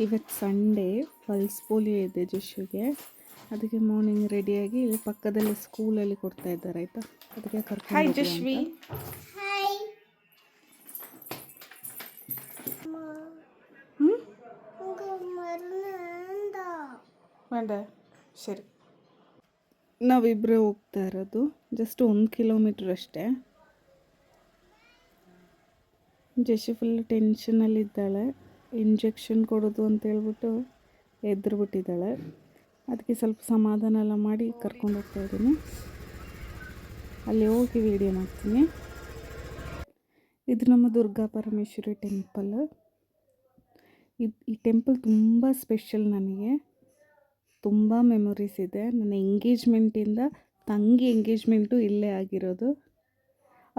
ಇವತ್ತು Sunday pulse polio ಇದೆ ಜಶುಗೆ. ಅದಕ್ಕೆ ಮಾರ್ನಿಂಗ್ ರೆಡಿಯಾಗಿ ಇಲ್ಲಿ ಪಕ್ಕದಲ್ಲಿ ಸ್ಕೂಲಲ್ಲಿ ಕೊಡ್ತಾ ಇದ್ದಾರೆ ಆಯಿತಾ. ಅದಕ್ಕೆ ಕರ್ಕೊಂಡು ಹಾಯ್ ಹೋಗುವ ಜಶ್ವಿ. ಅಂತ. ಬೇಡ ಸರಿ. ನಾವಿಬ್ಬರೇ ಹೋಗ್ತಾ ಇರೋದು, ಜಸ್ಟ್ 1 ಕಿಲೋಮೀಟ್ರ್ ಅಷ್ಟೇ. ಜಶು ಫುಲ್ ಟೆನ್ಷನಲ್ಲಿದ್ದಾಳೆ. ಇಂಜೆಕ್ಷನ್ ಕೊಡೋದು ಅಂತ ಹೇಳ್ಬಿಟ್ಟು ಎದ್ರುಬಿಟ್ಟಿದ್ದಾಳೆ. ಅದಕ್ಕೆ ಸ್ವಲ್ಪ ಸಮಾಧಾನ ಎಲ್ಲ ಮಾಡಿ ಕರ್ಕೊಂಡು ಹೋಗ್ತಾ ಇದ್ದೀನಿ. ಅಲ್ಲಿ ಹೋಗಿ ವಿಡಿಯೋ ಮಾಡ್ತೀನಿ. ಇದು ನಮ್ಮ ದುರ್ಗಾ ಪರಮೇಶ್ವರಿ ಟೆಂಪಲ್. ಈ ಟೆಂಪಲ್ ತುಂಬ ಸ್ಪೆಷಲ್ ನನಗೆ. ತುಂಬ ಮೆಮೊರೀಸ್ ಇದೆ. ನನ್ನ ಎಂಗೇಜ್ಮೆಂಟಿಂದ ತಂಗಿ ಎಂಗೇಜ್ಮೆಂಟು ಇಲ್ಲೇ ಆಗಿರೋದು.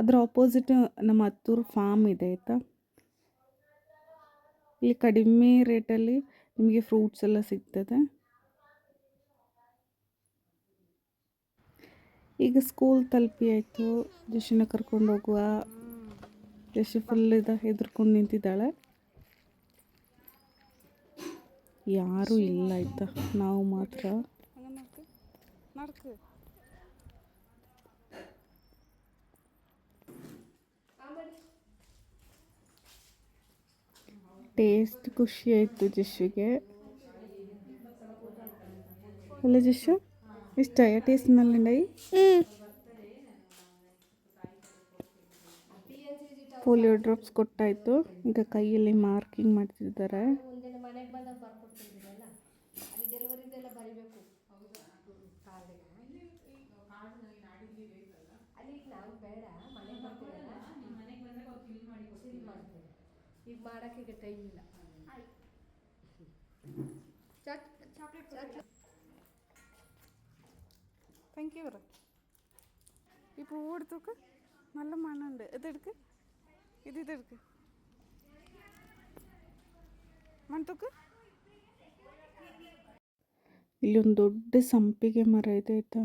ಅದರ ಆಪೋಸಿಟ್ ನಮ್ಮ ಹತ್ತೂರು ಫಾರ್ಮ್ ಇದೆ ಆಯಿತಾ. ಇಲ್ಲಿ ಕಡಿಮೆ ರೇಟಲ್ಲಿ ನಿಮಗೆ ಫ್ರೂಟ್ಸ್ ಎಲ್ಲ ಸಿಗ್ತದೆ. ಈಗ ಸ್ಕೂಲ್ ತಲುಪಿ ಆಯಿತು. ಜಶುನ ಕರ್ಕೊಂಡು ಹೋಗುವ. ಜಶು ಫುಲ್ ಹೆದರ್ಕೊಂಡು ನಿಂತಿದ್ದಾಳೆ. ಯಾರೂ ಇಲ್ಲ ಆಯಿತಾ, ನಾವು ಮಾತ್ರ. ಟೇಸ್ಟ್ ಖುಷಿ ಆಯಿತು ಜಶುಗೆ. ಅಲ್ಲ ಜಶು, ಇಷ್ಟ ಟೇಸ್ಟ್ ನಲ್ಲಂಡೈ. ಪೋಲಿಯೋ ಡ್ರಾಪ್ಸ್ ಕೊಟ್ಟಾಯಿತು. ಈಗ ಕೈಯಲ್ಲಿ ಮಾರ್ಕಿಂಗ್ ಮಾಡ್ತಿದ್ದಾರೆ. ಈಗ ಮಾಡೋಕ್ಕೆ ಟೈಮ್ ಇಲ್ಲ. Thank you. ഈ പൂവ് എടുത്തോക്ക്, നല്ല മണമുണ്ട്. ഇതെടുക്ക്, ഇതെടുക്ക്, മണത്തോക്ക്. ಇಲ್ಲೊಂದು ದೊಡ್ಡ ಸಂಪಿಗೆ ಮರ ಇದೆ ಆಯಿತಾ.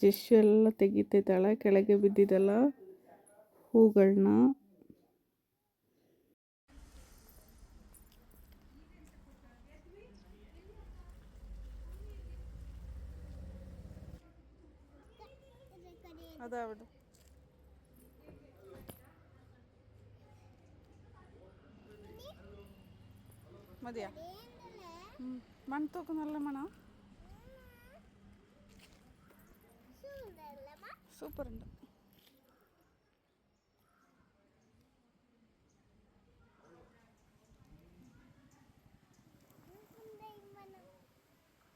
ಜಶು ಎಲ್ಲ ತೆಗಿತಿದ್ದಾಳೆ, ಕೆಳಗೆ ಬಿದ್ದಿದ್ದಲ್ಲ ಹೂಗಳನ್ನ. അതവിടെ മതിയാ? മണത്തോക്ക്, നല്ല മണം. സൂപ്പർ ഉണ്ട്.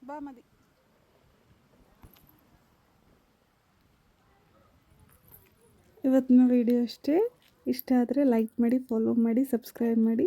ബാ മതി. ಇವತ್ತಿನ ವಿಡಿಯೋ ಅಷ್ಟೇ. ಇಷ್ಟ ಆದರೆ ಲೈಕ್ ಮಾಡಿ, ಫಾಲೋ ಮಾಡಿ, ಸಬ್ಸ್ಕ್ರೈಬ್ ಮಾಡಿ.